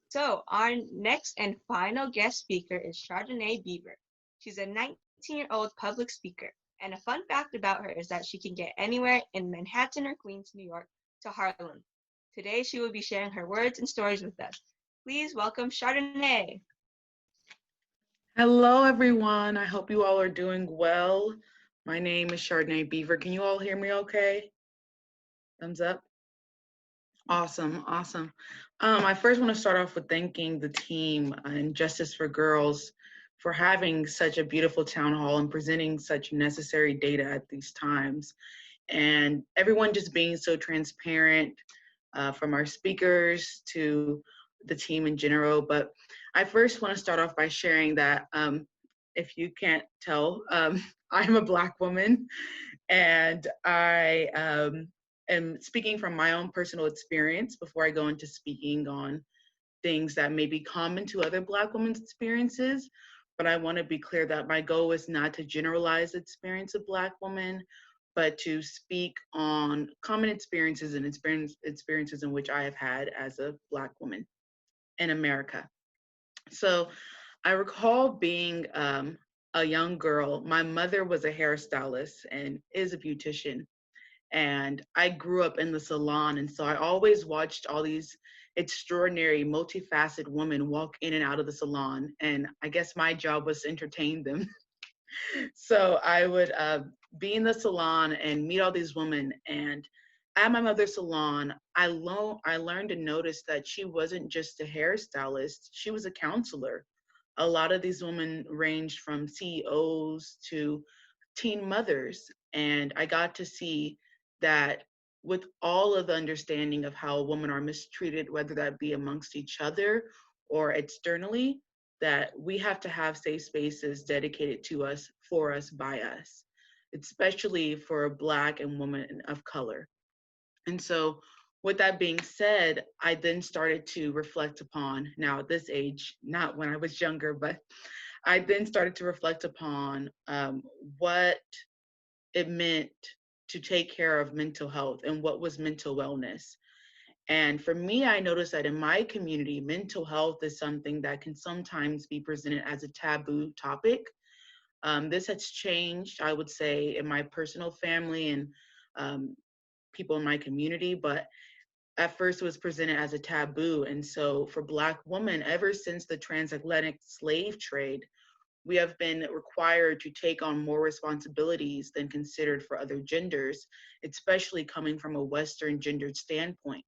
So our next and final guest speaker is Chardonnay Beaver. She's a 19-year-old public speaker, and a fun fact about her is that she can get anywhere in Manhattan or Queens, New York, to Harlem. Today she will be sharing her words and stories with us. Please welcome Chardonnay. Hello, everyone. I hope you all are doing well. My name is Chardonnay Beaver. Can you all hear me okay? Thumbs up. Awesome, awesome. I first want to start off with thanking the team and Justice for Girls for having such a beautiful town hall and presenting such necessary data at these times. And everyone just being so transparent, from our speakers to the team in general. But I first want to start off by sharing that, if you can't tell, I'm a Black woman, and I am speaking from my own personal experience before I go into speaking on things that may be common to other Black women's experiences. But I want to be clear that my goal is not to generalize the experience of Black women, but to speak on common experiences and experiences in which I have had as a Black woman in America. So I recall being a young girl. My mother was a hairstylist and is a beautician. And I grew up in the salon. And so I always watched all these extraordinary, multifaceted women walk in and out of the salon. And I guess my job was to entertain them. So I would be in the salon and meet all these women. And at my mother's salon, I learned to notice that she wasn't just a hairstylist, she was a counselor. A lot of these women ranged from CEOs to teen mothers. And I got to see that with all of the understanding of how women are mistreated, whether that be amongst each other or externally, that we have to have safe spaces dedicated to us, for us, by us, especially for Black and women of color. And so, with that being said, I then started to reflect upon, now at this age, not when I was younger, but I then started to reflect upon what it meant to take care of mental health and what was mental wellness. And for me, I noticed that in my community, mental health is something that can sometimes be presented as a taboo topic. This has changed, I would say, in my personal family and um, people in my community, but at first it was presented as a taboo. And so for Black women, ever since the transatlantic slave trade, we have been required to take on more responsibilities than considered for other genders, especially coming from a Western gendered standpoint.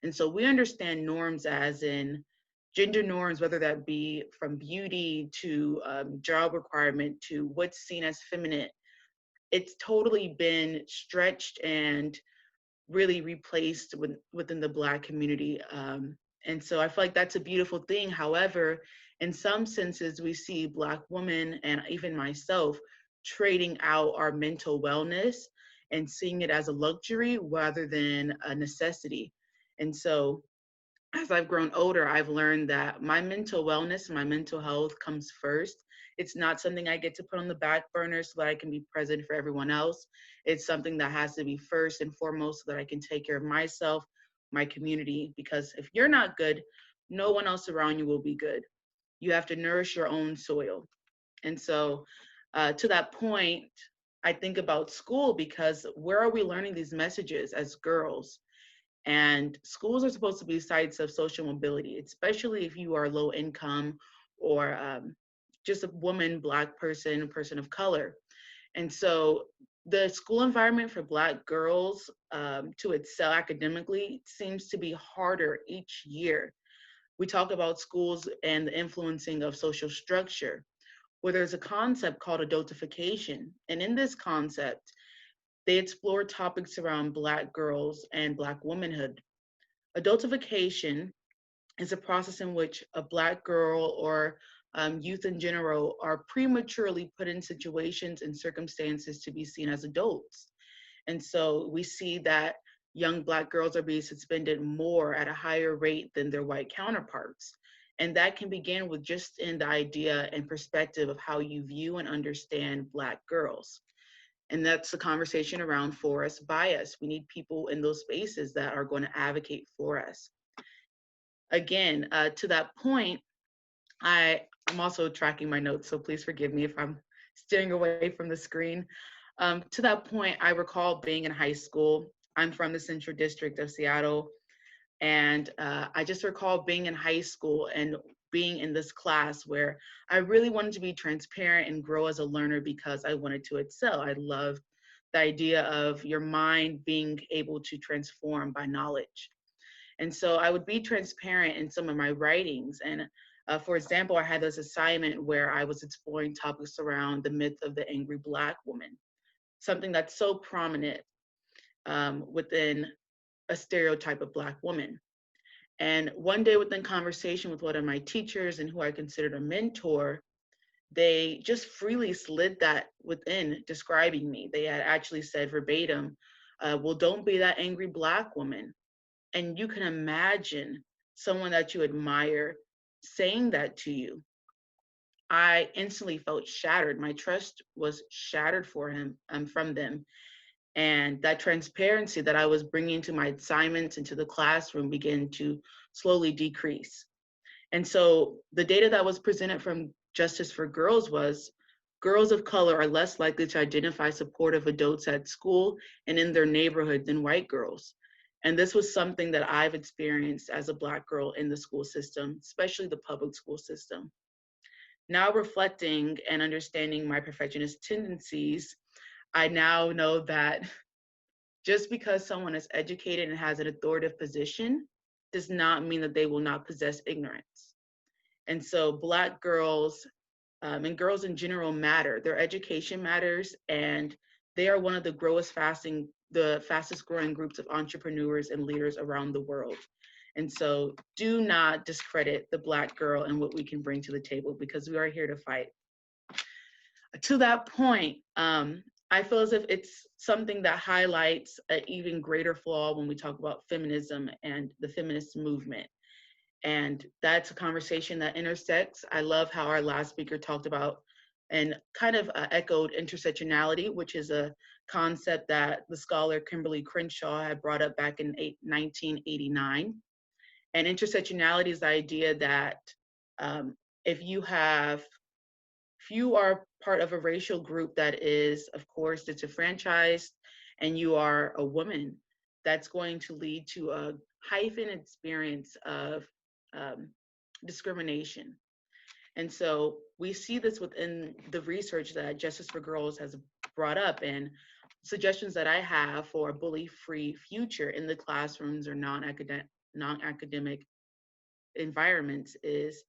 And so we understand norms as in gender norms, whether that be from beauty to job requirement to what's seen as feminine. It's totally been stretched and really replaced within the Black community. And so I feel like that's a beautiful thing. However, in some senses, we see Black women and even myself trading out our mental wellness and seeing it as a luxury rather than a necessity. And so as I've grown older, I've learned that my mental wellness and my mental health comes first. It's not something I get to put on the back burner so that I can be present for everyone else. It's something that has to be first and foremost so that I can take care of myself, my community, because if you're not good, no one else around you will be good. You have to nourish your own soil. And so, to that point, I think about school because where are we learning these messages as girls? And schools are supposed to be sites of social mobility, especially if you are low income or just a woman, Black person, person of color. And so the school environment for Black girls to excel academically seems to be harder each year. We talk about schools and the influencing of social structure, where there's a concept called adultification. And in this concept, they explore topics around Black girls and Black womanhood. Adultification is a process in which a Black girl or youth in general are prematurely put in situations and circumstances to be seen as adults. And so we see that young Black girls are being suspended more at a higher rate than their white counterparts. And that can begin with just in the idea and perspective of how you view and understand Black girls. And that's the conversation around for us, by us. We need people in those spaces that are going to advocate for us. again, to that point, I'm also tracking my notes, so please forgive me if I'm steering away from the screen. To that point, I recall being in high school. I'm from the Central District of Seattle, and I just recall being in high school and being in this class where I really wanted to be transparent and grow as a learner because I wanted to excel. I love the idea of your mind being able to transform by knowledge. And so I would be transparent in some of my writings. And for example, I had this assignment where I was exploring topics around the myth of the angry Black woman, something that's so prominent within a stereotype of Black woman. And one day within conversation with one of my teachers and who I considered a mentor, they just freely slid that within describing me. They had actually said verbatim, well, don't be that angry Black woman. And you can imagine someone that you admire saying that to you. I instantly felt shattered. My trust was shattered for him from them. And that transparency that I was bringing to my assignments and to the classroom began to slowly decrease. And so the data that was presented from Justice for Girls was girls of color are less likely to identify supportive adults at school and in their neighborhood than white girls. And this was something that I've experienced as a Black girl in the school system, especially the public school system. Now reflecting and understanding my perfectionist tendencies, I now know that just because someone is educated and has an authoritative position does not mean that they will not possess ignorance. And so Black girls and girls in general matter. Their education matters, and they are one of the fastest growing groups of entrepreneurs and leaders around the world. And so do not discredit the Black girl and what we can bring to the table because we are here to fight. To that point, I feel as if it's something that highlights an even greater flaw when we talk about feminism and the feminist movement. And that's a conversation that intersects. I love how our last speaker talked about and kind of echoed intersectionality, which is a concept that the scholar Kimberly Crenshaw had brought up back in 1989. And intersectionality is the idea that um, if you have if you are part of a racial group that is, of course, disenfranchised and you are a woman, that's going to lead to a hyphen experience of um, discrimination. And so we see this within the research that Justice for Girls has brought up and suggestions that I have for a bully-free future in the classrooms or non-academic environments is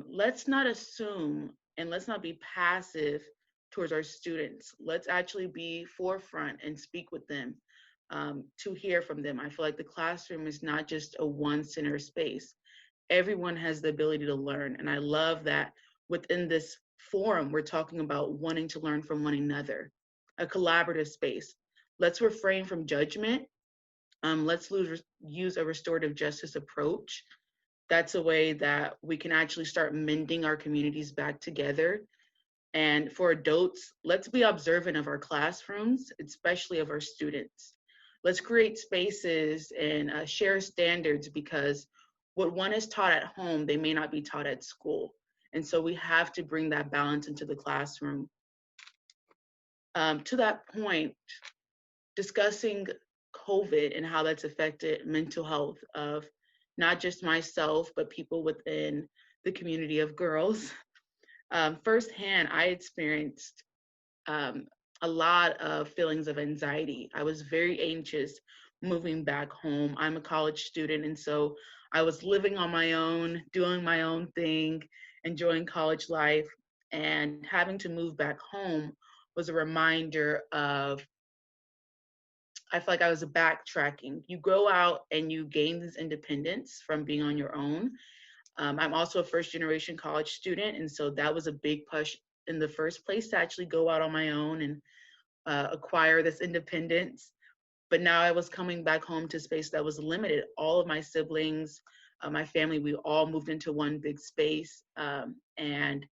let's not assume and let's not be passive towards our students. Let's actually be forefront and speak with them to hear from them. I feel like the classroom is not just a one-center space. Everyone has the ability to learn. And I love that within this forum, we're talking about wanting to learn from one another, a collaborative space. Let's refrain from judgment. Use a restorative justice approach. That's a way that we can actually start mending our communities back together. And for adults, let's be observant of our classrooms, especially of our students. Let's create spaces and share standards because what one is taught at home, they may not be taught at school. And so we have to bring that balance into the classroom. To that point, discussing COVID and how that's affected mental health of not just myself, but people within the community of girls. Firsthand, I experienced a lot of feelings of anxiety. I was very anxious moving back home. I'm a college student, and so I was living on my own, doing my own thing, enjoying college life, and having to move back home was a reminder of I feel like I was backtracking. You go out and you gain this independence from being on your own. I'm also a first generation college student. And so that was a big push in the first place to actually go out on my own and acquire this independence. But now I was coming back home to a space that was limited. All of my siblings, my family, we all moved into one big space. And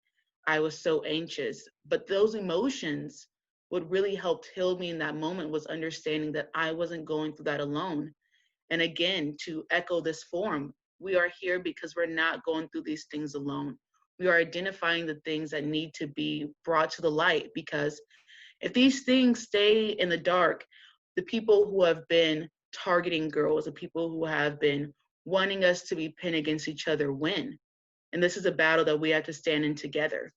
I was so anxious. But those emotions, what really helped heal me in that moment was understanding that I wasn't going through that alone. And again, to echo this form, we are here because we're not going through these things alone. We are identifying the things that need to be brought to the light, because if these things stay in the dark, the people who have been targeting girls, the people who have been wanting us to be pinned against each other win. And this is a battle that we have to stand in together.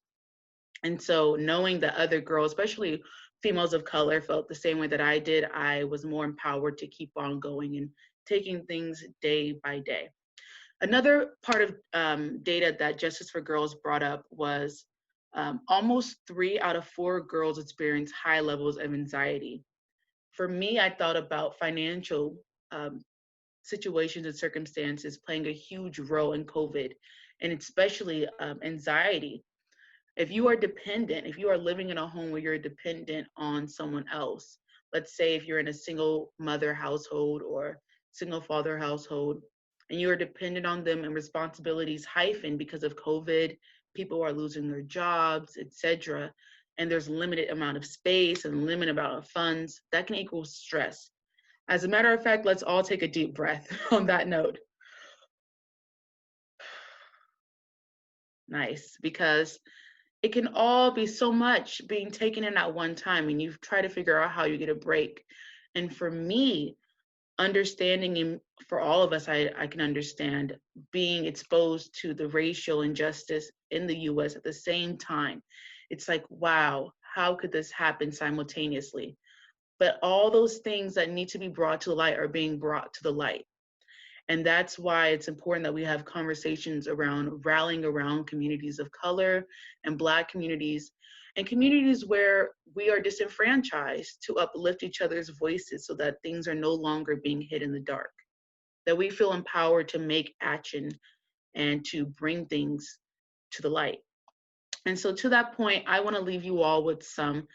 And so knowing that other girls, especially females of color, felt the same way that I did, I was more empowered to keep on going and taking things day by day. Another part of data that Justice for Girls brought up was almost 3 out of 4 girls experience high levels of anxiety. For me, I thought about financial um, situations and circumstances playing a huge role in COVID, and especially anxiety. If you are dependent, if you are living in a home where you're dependent on someone else, let's say if you're in a single mother household or single father household, and you are dependent on them and responsibilities heightened because of COVID, people are losing their jobs, etc., and there's limited amount of space and limited amount of funds, that can equal stress. As a matter of fact, let's all take a deep breath on that note. Nice, because it can all be so much being taken in at one time, and you try to figure out how you get a break. And for me, understanding, and for all of us, I can understand being exposed to the racial injustice in the US at the same time. It's like, wow, how could this happen simultaneously? But all those things that need to be brought to the light are being brought to the light. And that's why it's important that we have conversations around rallying around communities of color and Black communities and communities where we are disenfranchised, to uplift each other's voices so that things are no longer being hid in the dark, that we feel empowered to make action and to bring things to the light. And so, to that point, I want to leave you all with some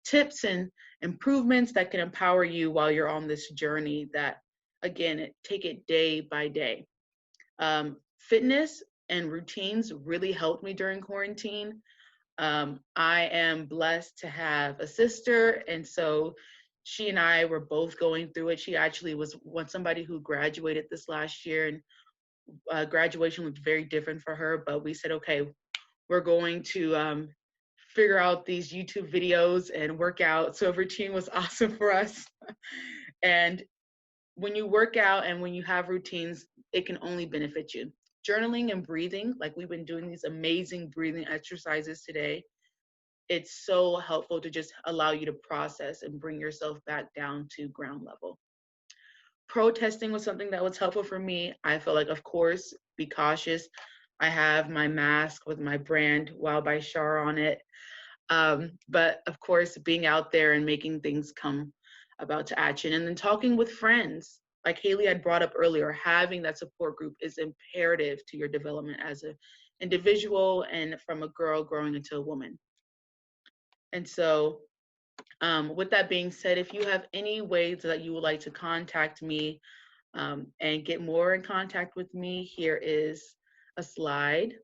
tips and improvements that can empower you while you're on this journey, that, again, take it day by day. Fitness and routines really helped me during quarantine. I am blessed to have a sister, and so she and I were both going through it. She actually was somebody who graduated this last year, and graduation was very different for her. But we said, okay, we're going to figure out these YouTube videos and work out. So routine was awesome for us. And when you work out and when you have routines, it can only benefit you. Journaling and breathing, like we've been doing these amazing breathing exercises today, it's so helpful to just allow you to process and bring yourself back down to ground level. Protesting was something that was helpful for me. I feel like, of course, be cautious. I have my mask with my brand Wow by Char on it. But of course, being out there and making things come about to action, and then talking with friends. Like Haley had brought up earlier, having that support group is imperative to your development as an individual and from a girl growing into a woman. And so, with that being said, if you have any ways that you would like to contact me and get more in contact with me, here is a slide.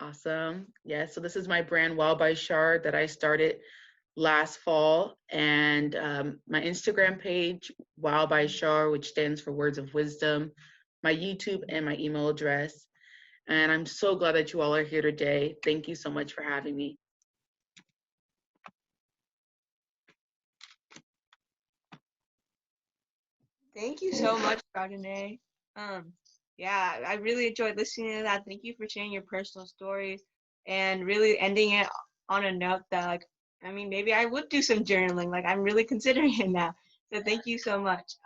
Awesome. Yeah, so this is my brand, Wow by Char, that I started last fall. And my Instagram page, Wow by Char, which stands for Words of Wisdom, my YouTube, and my email address. And I'm so glad that you all are here today. Thank you so much for having me. Thank you so much, Chardonnay. Um, yeah, I really enjoyed listening to that. Thank you for sharing your personal stories and really ending it on a note that, like, I mean, maybe I would do some journaling. Like, I'm really considering it now. So thank you so much.